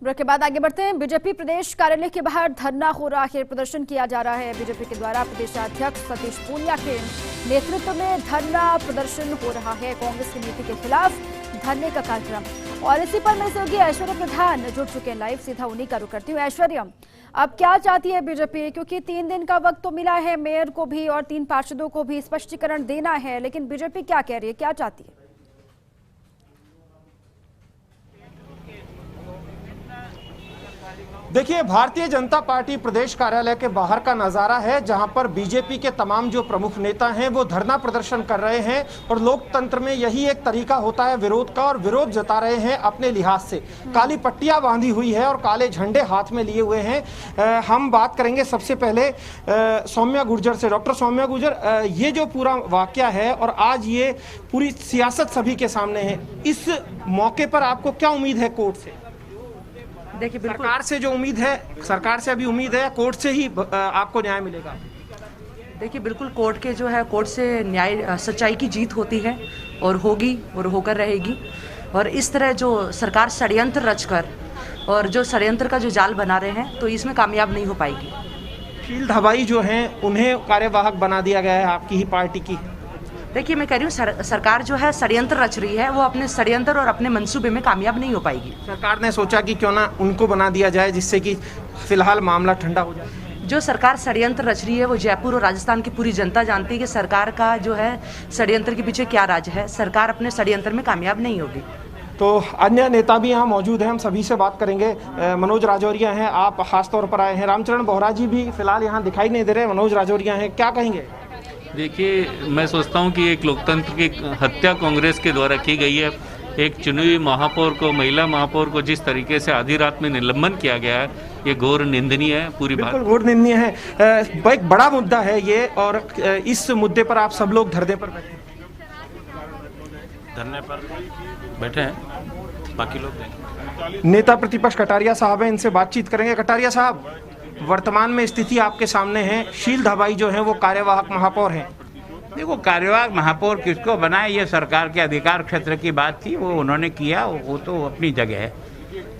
Break के बाद आगे बढ़ते हैं। बीजेपी प्रदेश कार्यालय के बाहर धरना हो रहा है, प्रदर्शन किया जा रहा है। बीजेपी के द्वारा प्रदेशाध्यक्ष सतीश पूनिया के नेतृत्व में धरना प्रदर्शन हो रहा है। कांग्रेस की नीति के खिलाफ धरने का कार्यक्रम। और इसी पर मेरे सहयोगी ऐश्वर्या प्रधान जुड़ चुके हैं लाइव, सीधा उन्हीं का रुख करती हूँ। ऐश्वर्या, अब क्या चाहती है बीजेपी? क्योंकि 3 दिन का वक्त तो मिला है मेयर को भी और 3 पार्षदों को भी स्पष्टीकरण देना है, लेकिन बीजेपी क्या कह रही है, क्या चाहती है? देखिए, भारतीय जनता पार्टी प्रदेश कार्यालय के बाहर का नजारा है, जहां पर बीजेपी के तमाम जो प्रमुख नेता हैं वो धरना प्रदर्शन कर रहे हैं। और लोकतंत्र में यही एक तरीका होता है विरोध का, और विरोध जता रहे हैं अपने लिहाज से। काली पट्टियां बांधी हुई है और काले झंडे हाथ में लिए हुए हैं। हम बात करेंगे सबसे पहले सौम्या गुर्जर से। डॉक्टर सौम्या गुर्जर, ये जो पूरा वाकया है और आज ये पूरी सियासत सभी के सामने है, इस मौके पर आपको क्या उम्मीद है कोर्ट से? देखिए, सरकार से जो उम्मीद है, सरकार से अभी उम्मीद है, कोर्ट से ही आपको न्याय मिलेगा? देखिए, बिल्कुल कोर्ट के जो है, कोर्ट से न्याय, सच्चाई की जीत होती है और होगी और होकर रहेगी। और इस तरह जो सरकार षड्यंत्र रचकर और जो षड्यंत्र का जो जाल बना रहे हैं, तो इसमें कामयाब नहीं हो पाएगी। शील धाबाई जो हैं उन्हें कार्यवाहक बना दिया गया है आपकी ही पार्टी की। देखिए, मैं कह रही हूँ सरकार जो है षड्यंत्र रच रही है, वो अपने षड्यंत्र और अपने मंसूबे में कामयाब नहीं हो पाएगी। सरकार ने सोचा कि क्यों ना उनको बना दिया जाए, जिससे कि फिलहाल मामला ठंडा हो जाए। जो सरकार षड्यंत्र रच रही है, वो जयपुर और राजस्थान की पूरी जनता जानती है कि सरकार का जो है षड्यंत्र के पीछे क्या राज है। सरकार अपने षड्यंत्र में कामयाब नहीं होगी। तो अन्य नेता भी यहाँ मौजूद हैं, हम सभी से बात करेंगे। मनोज राजौरिया हैं, आप खास तौर पर आए हैं। रामचरण बोहरा जी भी फिलहाल यहाँ दिखाई नहीं दे रहे। मनोज राजौरिया हैं, क्या कहेंगे? देखिए, मैं सोचता हूं कि एक लोकतंत्र की हत्या कांग्रेस के द्वारा की गई है। एक चुनी महापौर को, महिला महापौर को जिस तरीके से आधी रात में निलंबन किया गया है, ये घोर निंदनीय है। पूरी बात बिल्कुल घोर निंदनीय है। एक बड़ा मुद्दा है ये, और इस मुद्दे पर आप सब लोग धरने पर बैठे हैं, बाकी लोग नेता प्रतिपक्ष कटारिया साहब हैं, इनसे बातचीत करेंगे। कटारिया साहब, वर्तमान में स्थिति आपके सामने है, शील धाबाई जो है वो कार्यवाहक महापौर हैं। देखो, कार्यवाहक महापौर किसको बनाए, ये सरकार के अधिकार क्षेत्र की बात थी, वो उन्होंने किया, वो तो अपनी जगह है।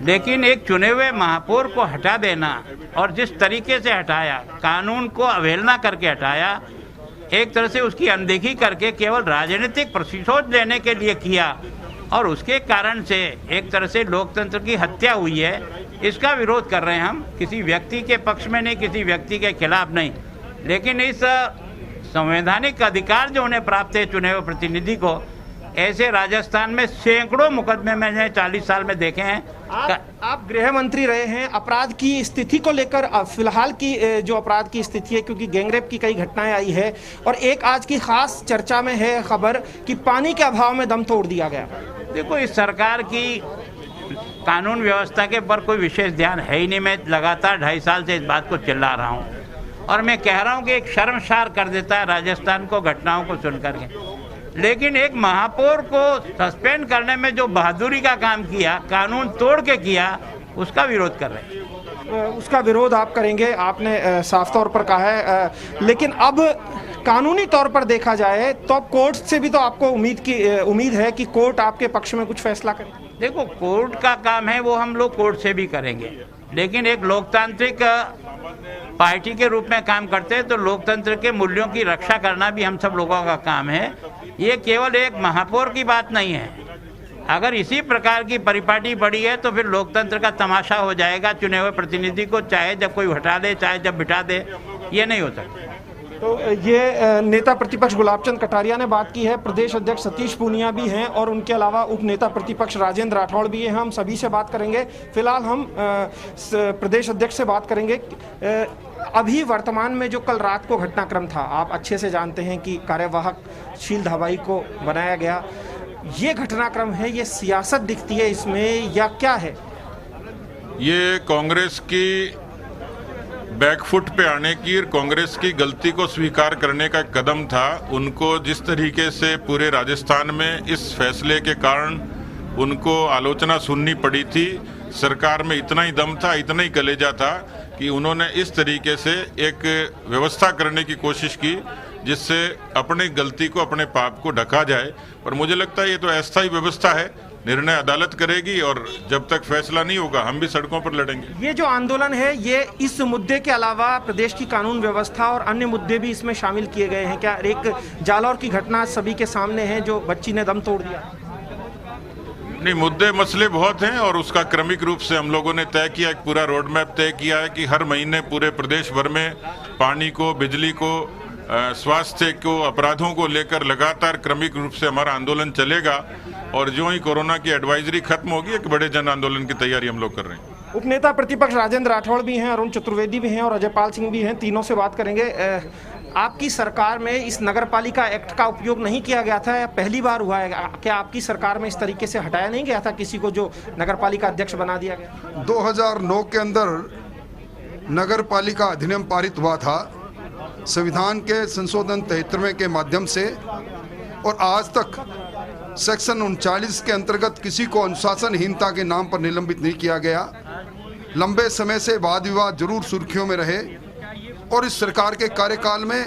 लेकिन एक चुने हुए महापौर को हटा देना, और जिस तरीके से हटाया, कानून को अवहेलना करके हटाया, एक तरह से उसकी अनदेखी करके केवल राजनीतिक प्रतिशोध लेने के लिए किया, और उसके कारण से एक तरह से लोकतंत्र की हत्या हुई है। इसका विरोध कर रहे हैं हम, किसी व्यक्ति के पक्ष में नहीं, किसी व्यक्ति के खिलाफ नहीं। लेकिन इस संवैधानिक अधिकार जो उन्हें प्राप्त है चुने हुए प्रतिनिधि को, ऐसे राजस्थान में सैकड़ों मुकदमे मैंने 40 साल में देखे हैं। आप गृह मंत्री रहे हैं, अपराध की स्थिति को लेकर फिलहाल की जो अपराध की स्थिति है, क्योंकि गैंगरेप की कई घटनाएं आई है, और एक आज की खास चर्चा में है खबर कि पानी के अभाव में दम तोड़ दिया गया। देखो, इस सरकार की कानून व्यवस्था के पर कोई विशेष ध्यान है ही नहीं। मैं लगातार 2.5 साल से इस बात को चिल्ला रहा हूँ, और मैं कह रहा हूँ कि एक शर्मसार कर देता है राजस्थान को घटनाओं को सुन करके। लेकिन एक महापौर को सस्पेंड करने में जो बहादुरी का काम किया, कानून तोड़ के किया, उसका विरोध कर रहे हैं। उसका विरोध आप करेंगे, आपने साफ तौर पर कहा है। लेकिन अब कानूनी तौर पर देखा जाए तो अब कोर्ट से भी तो आपको उम्मीद है कि कोर्ट आपके पक्ष में कुछ फैसला करे। देखो, कोर्ट का काम है, वो हम लोग कोर्ट से भी करेंगे। लेकिन एक लोकतांत्रिक पार्टी के रूप में काम करते हैं, तो लोकतंत्र के मूल्यों की रक्षा करना भी हम सब लोगों का काम है। ये केवल एक महापौर की बात नहीं है। अगर इसी प्रकार की परिपाटी बढ़ी है तो फिर लोकतंत्र का तमाशा हो जाएगा। चुने हुए प्रतिनिधि को चाहे जब कोई हटा दे, चाहे जब बिठा दे, ये नहीं हो सकता। तो ये नेता प्रतिपक्ष गुलाबचंद कटारिया ने बात की है। प्रदेश अध्यक्ष सतीश पूनिया भी हैं, और उनके अलावा उप नेता प्रतिपक्ष राजेंद्र राठौड़ भी हैं। हम सभी से बात करेंगे। फिलहाल हम प्रदेश अध्यक्ष से बात करेंगे। अभी वर्तमान में जो कल रात को घटनाक्रम था, आप अच्छे से जानते हैं कि कार्यवाहक शील धाबाई को बनाया गया। ये घटनाक्रम है, ये सियासत दिखती है इसमें, या क्या है? ये कांग्रेस की बैकफुट पे आने की और कांग्रेस की गलती को स्वीकार करने का कदम था। उनको जिस तरीके से पूरे राजस्थान में इस फैसले के कारण उनको आलोचना सुननी पड़ी थी, सरकार में इतना ही दम था, इतना ही कलेजा था कि उन्होंने इस तरीके से एक व्यवस्था करने की कोशिश की जिससे अपनी गलती को, अपने पाप को ढका जाए। पर मुझे लगता है ये तो अस्थायी व्यवस्था है, निर्णय अदालत करेगी और जब तक फैसला नहीं होगा हम भी सड़कों पर लड़ेंगे। ये जो आंदोलन है ये इस मुद्दे के अलावा प्रदेश की कानून व्यवस्था और अन्य मुद्दे भी इसमें शामिल किए गए हैं क्या? एक जालौर की घटना सभी के सामने है जो बच्ची ने दम तोड़ दिया। नहीं, मुद्दे मसले बहुत हैं और उसका क्रमिक रूप से हम लोगों ने तय किया, एक पूरा रोड मैप तय किया है कि हर महीने पूरे प्रदेश भर में पानी को, बिजली को, स्वास्थ्य को, अपराधों को लेकर लगातार क्रमिक रूप से हमारा आंदोलन चलेगा और जो ही कोरोना की एडवाइजरी खत्म होगी एक बड़े जन आंदोलन की तैयारी हम लोग कर रहे हैं। उपनेता प्रतिपक्ष राजेंद्र राठौड़ भी हैं, अरुण चतुर्वेदी भी हैं और अजय पाल सिंह भी हैं। तीनों से बात करेंगे। आपकी सरकार में इस नगरपालिका एक्ट का उपयोग नहीं किया गया था या पहली बार हुआ है? क्या आपकी सरकार में इस तरीके से हटाया नहीं गया था किसी को जो नगरपालिका अध्यक्ष बना दिया गया? 2009 के अंदर नगरपालिका अधिनियम पारित हुआ था संविधान के संशोधन 73वें के माध्यम से, और आज तक सेक्शन 39 के अंतर्गत किसी को अनुशासनहीनता के नाम पर निलंबित नहीं किया गया। लंबे समय से वाद विवाद जरूर सुर्खियों में रहे और इस सरकार के कार्यकाल में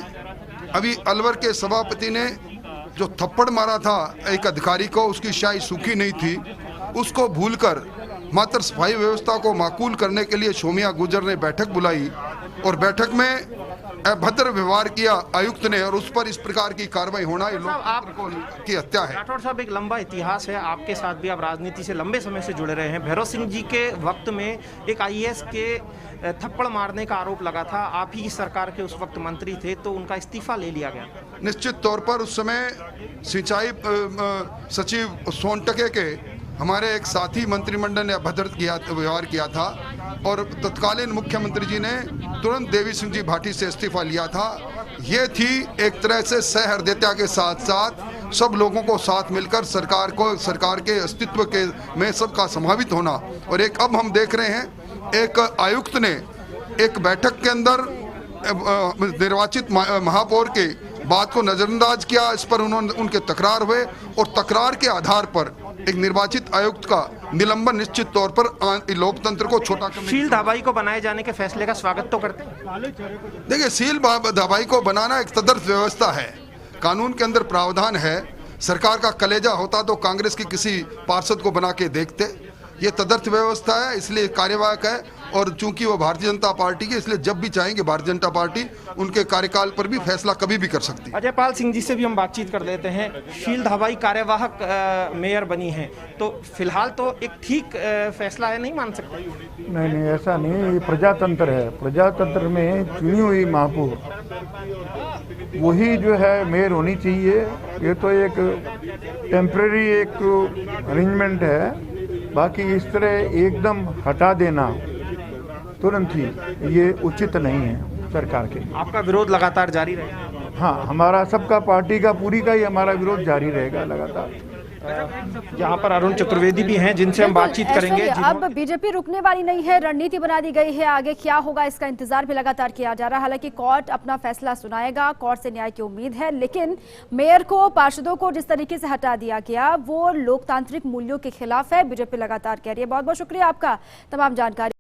अभी अलवर के सभापति ने जो थप्पड़ मारा था एक अधिकारी को, उसकी शाही सूखी नहीं थी, उसको भूलकर मात्र सफाई व्यवस्था को माकूल करने के लिए सोमिया गुर्जर ने बैठक बुलाई और बैठक में अभद्र व्यवहार किया आयुक्त ने और उस पर इस प्रकार की कार्रवाई होना की हत्या है। राठौड़ साहब, एक लंबा इतिहास है आपके साथ भी, आप राजनीति से लंबे समय से जुड़े रहे हैं। भैरव सिंह जी के वक्त में एक IAS के थप्पड़ मारने का आरोप लगा था, आप ही सरकार के उस वक्त मंत्री थे, तो उनका इस्तीफा ले लिया गया। निश्चित तौर पर उस समय सिंचाई सचिव सोनटके के हमारे एक साथी मंत्रिमंडल ने अभद्र व्यवहार किया था और तत्कालीन मुख्यमंत्री जी ने तुरंत देवी सिंह जी भाटी से इस्तीफा लिया था। ये थी एक तरह से सहृदयता के साथ साथ सब लोगों को साथ मिलकर सरकार के अस्तित्व के में सबका समावित होना। और एक अब हम देख रहे हैं एक आयुक्त ने एक बैठक के अंदर निर्वाचित महापौर के बात को नजरअंदाज किया, इस पर उनके तकरार हुए और तकरार के आधार पर एक निर्वाचित आयुक्त का निलंबन निश्चित तौर पर लोकतंत्र को छोटा करने। शील धाबाई को बनाए जाने के फैसले का स्वागत तो करते हैं। देखिए, शील धाबाई को बनाना एक तदर्थ व्यवस्था है, कानून के अंदर प्रावधान है। सरकार का कलेजा होता तो कांग्रेस की किसी पार्षद को बना के देखते। ये तदर्थ व्यवस्था है, इसलिए कार्यवाहक है और चूंकि वो भारतीय जनता पार्टी की, इसलिए जब भी चाहेंगे भारतीय जनता पार्टी उनके कार्यकाल पर भी फैसला कभी भी कर सकती है। अजय पाल सिंह जी से भी हम बातचीत कर लेते हैं। शील धाबाई कार्यवाहक मेयर बनी है, तो फिलहाल तो एक ठीक फैसला है, नहीं मान सकते? नहीं, ऐसा नहीं, ये प्रजातंत्र है। प्रजातंत्र में चुनी हुई महापौर वही जो है मेयर होनी चाहिए। ये तो एक टेम्परेरी एक अरेंजमेंट है, बाकी इस तरह एकदम हटा देना तुरंत ही ये उचित नहीं है सरकार के। आपका विरोध लगातार जारी रहेगा? हाँ, हमारा सबका पार्टी का पूरी का ही हमारा विरोध जारी रहेगा लगातार। यहाँ पर अरुण चतुर्वेदी भी हैं जिनसे हम बातचीत करेंगे। अब बीजेपी रुकने वाली नहीं है, रणनीति बना दी गई है, आगे क्या होगा इसका इंतजार भी लगातार किया जा रहा है। हालांकि कोर्ट अपना फैसला सुनाएगा, कोर्ट से न्याय की उम्मीद है, लेकिन मेयर को, पार्षदों को जिस तरीके से हटा दिया गया वो लोकतांत्रिक मूल्यों के खिलाफ है, बीजेपी लगातार कह रही है। बहुत बहुत शुक्रिया आपका तमाम जानकारी।